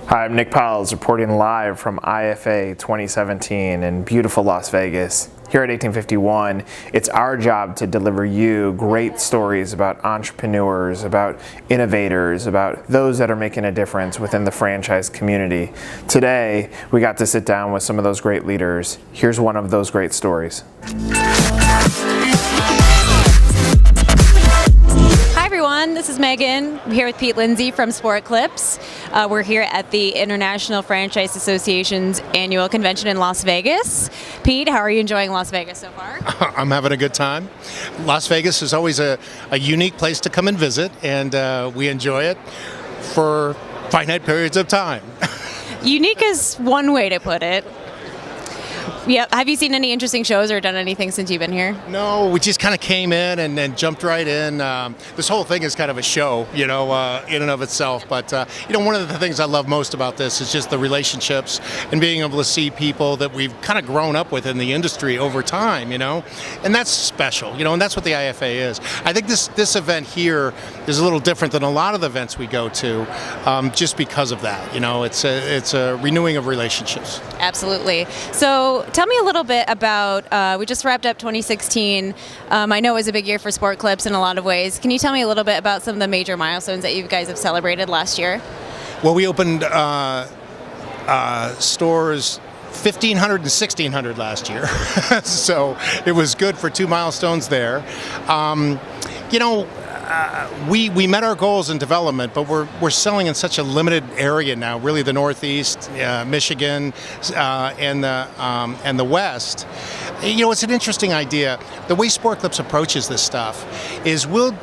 Hi, I'm Nick Piles reporting live from IFA 2017 in beautiful Las Vegas. Here at 1851, it's our job to deliver you great stories about entrepreneurs, about innovators, about those that are making a difference within the franchise community. Today, we got to sit down with some of those great leaders. Here's one of those great stories. Hi everyone, this is Megan. I'm here with Lindsey from Sport Clips. We're here at the International Franchise Association's annual convention in Las Vegas. Pete, how are you enjoying Las Vegas so far? I'm having a good time. Las Vegas is always a unique place to come and visit, and we enjoy it for finite periods of time. Unique is one way to put it. Yeah. Have you seen any interesting shows or done anything since you've been here? No, we just kind of came in and then jumped right in. This whole thing is kind of a show, in and of itself. But, one of the things I love most about this is just the relationships and being able to see people that we've kind of grown up with in the industry over time, and that's special, and that's what the IFA is. I think this event here is a little different than a lot of the events we go to, just because of that. It's a renewing of relationships. Absolutely. So tell me a little bit about, we just wrapped up 2016. I know it was a big year for Sport Clips in a lot of ways. Can you tell me a little bit about some of the major milestones that you guys have celebrated last year? Well, we opened stores 1,500 and 1,600 last year. So it was good for two milestones there. We met our goals in development, but we're selling in such a limited area now. Really, the Northeast, Michigan, and the West. It's an interesting idea. The way Sport Clips approaches this stuff is we'll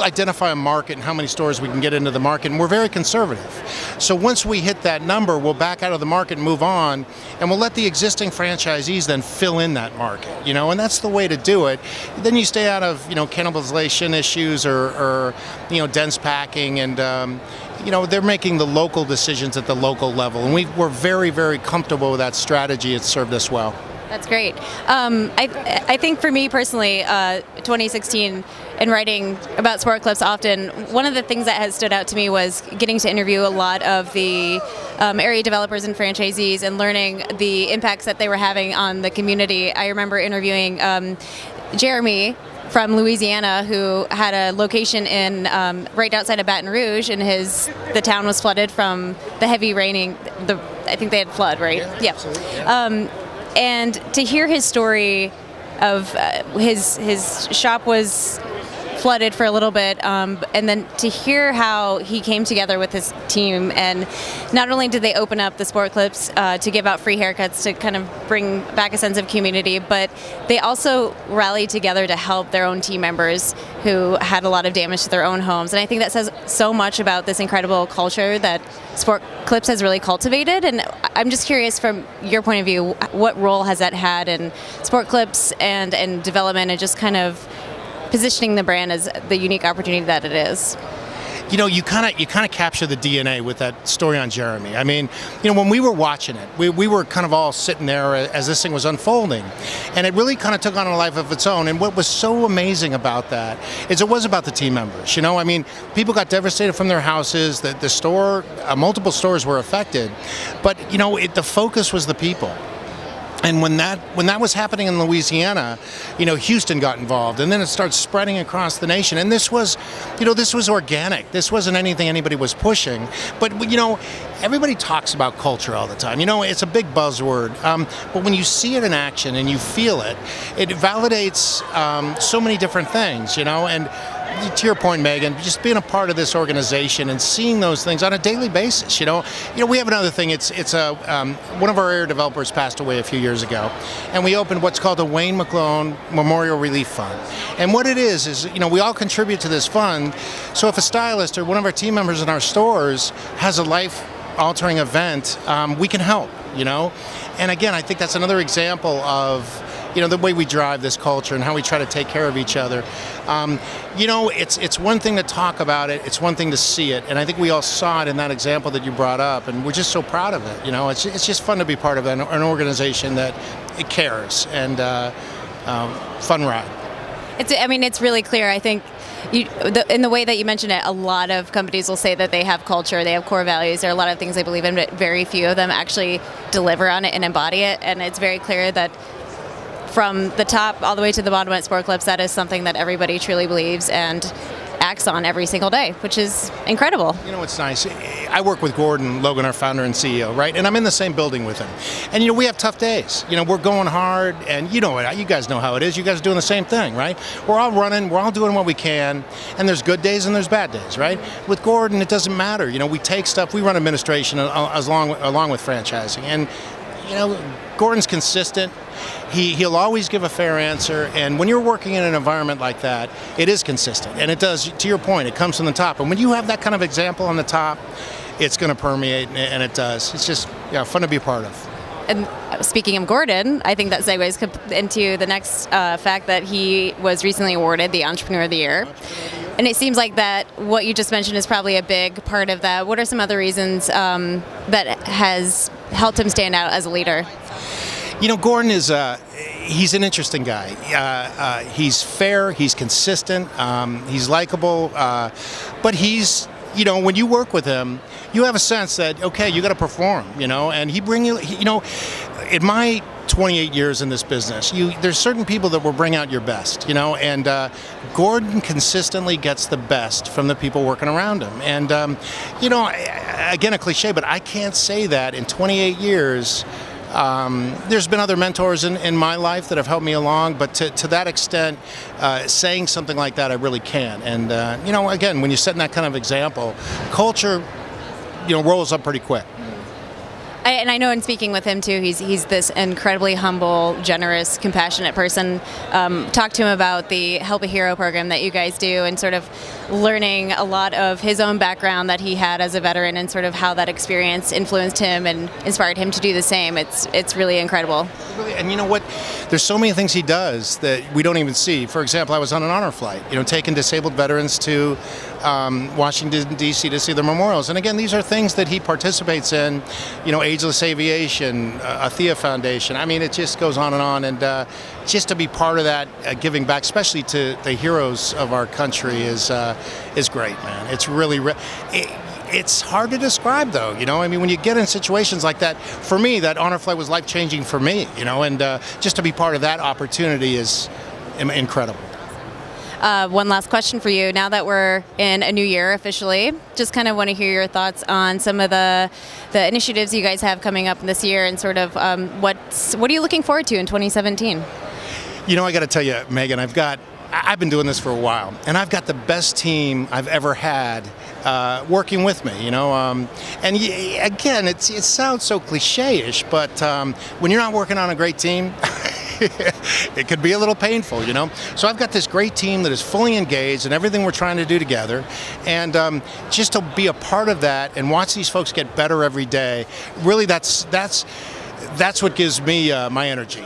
identify a market and how many stores we can get into the market, and we're very conservative. So once we hit that number, we'll back out of the market and move on, and we'll let the existing franchisees then fill in that market, and that's the way to do it. Then you stay out of, cannibalization issues or dense packing, and they're making the local decisions at the local level, and we're very, very comfortable with that strategy. It's served us well. That's great. I think for me personally, 2016, and writing about Sport Clips often, one of the things that has stood out to me was getting to interview a lot of the area developers and franchisees and learning the impacts that they were having on the community. I remember interviewing Jeremy from Louisiana, who had a location in right outside of Baton Rouge, and the town was flooded from the heavy raining. I think they had flood, right? Yeah. Absolutely, yeah. And to hear his story of his shop was flooded for a little bit, and then to hear how he came together with his team, and not only did they open up the Sport Clips to give out free haircuts to kind of bring back a sense of community, but they also rallied together to help their own team members who had a lot of damage to their own homes. And I think that says so much about this incredible culture that Sport Clips has really cultivated. And I'm just curious, from your point of view, what role has that had in Sport Clips and development, and just kind of positioning the brand as the unique opportunity that it is? You kind of capture the DNA with that story on Jeremy. I mean, when we were watching it, we were kind of all sitting there as this thing was unfolding, and it really kind of took on a life of its own. And what was so amazing about that is it was about the team members. I mean, people got devastated from their houses. The store, multiple stores were affected, but the focus was the people. And when that was happening in Louisiana, Houston got involved, and then it started spreading across the nation. And this was organic. This wasn't anything anybody was pushing. But everybody talks about culture all the time. It's a big buzzword. But when you see it in action and you feel it, it validates so many different things. And to your point, Megan, just being a part of this organization and seeing those things on a daily basis. We have another thing. It's one of our area developers passed away a few years ago, and we opened what's called the Wayne McClone Memorial Relief Fund. And what it is we all contribute to this fund. So if a stylist or one of our team members in our stores has a life-altering event, we can help. And again, I think that's another example of the way we drive this culture and how we try to take care of each other. It's one thing to talk about it, it's one thing to see it, and I think we all saw it in that example that you brought up, and we're just so proud of it. It's just fun to be part of an organization that it cares, and fun ride. It's really clear. I think in the way that you mentioned it, a lot of companies will say that they have culture, they have core values, there are a lot of things they believe in, but very few of them actually deliver on it and embody it. And it's very clear that from the top all the way to the bottom at sport clubs, that is something that everybody truly believes and acts on every single day, which is incredible. You know what's nice? I work with Gordon Logan, our founder and CEO, right? And I'm in the same building with him. And we have tough days. We're going hard, and you guys know how it is. You guys are doing the same thing, right? We're all running, we're all doing what we can, and there's good days and there's bad days, right? With Gordon, it doesn't matter. We take stuff, we run administration along with franchising, and Gordon's consistent. He'll always give a fair answer, and when you're working in an environment like that, it is consistent, and it does, to your point, it comes from the top. And when you have that kind of example on the top, it's going to permeate, and it does. It's just fun to be a part of. And speaking of Gordon, I think that segues into the next fact that he was recently awarded the Entrepreneur of the Year. And it seems like that what you just mentioned is probably a big part of that. What are some other reasons that has helped him stand out as a leader? Gordon he's an interesting guy. He's fair, he's consistent, he's likable, but he's, when you work with him, you have a sense that, okay, you got to perform, and he bring you, in my 28 years in this business, there's certain people that will bring out your best, and Gordon consistently gets the best from the people working around him. And, again, a cliche, but I can't say that in 28 years. There's been other mentors in my life that have helped me along, but to that extent, saying something like that, I really can. And, again, when you're setting that kind of example, culture, rolls up pretty quick. And I know in speaking with him too, he's this incredibly humble, generous, compassionate person. Talk to him about the Help a Hero program that you guys do, and sort of learning a lot of his own background that he had as a veteran, and sort of how that experience influenced him and inspired him to do the same. It's really incredible. And you know what? There's so many things he does that we don't even see. For example, I was on an honor flight, taking disabled veterans to Washington, D.C. to see their memorials. And again, these are things that he participates in, Ageless Aviation, Athea Foundation. I mean, it just goes on. And just to be part of that, giving back, especially to the heroes of our country, is great, man. It's really, it's hard to describe, though. When you get in situations like that, for me, that honor flight was life-changing for me, and just to be part of that opportunity is incredible. One last question for you. Now that we're in a new year officially, just kind of want to hear your thoughts on some of the initiatives you guys have coming up this year, and sort of what are you looking forward to in 2017? I got to tell you, Megan, I've been doing this for a while, and I've got the best team I've ever had working with me, and again, it sounds so cliche-ish, but when you're not working on a great team, it could be a little painful, So I've got this great team that is fully engaged in everything we're trying to do together, and just to be a part of that and watch these folks get better every day, really that's what gives me my energy.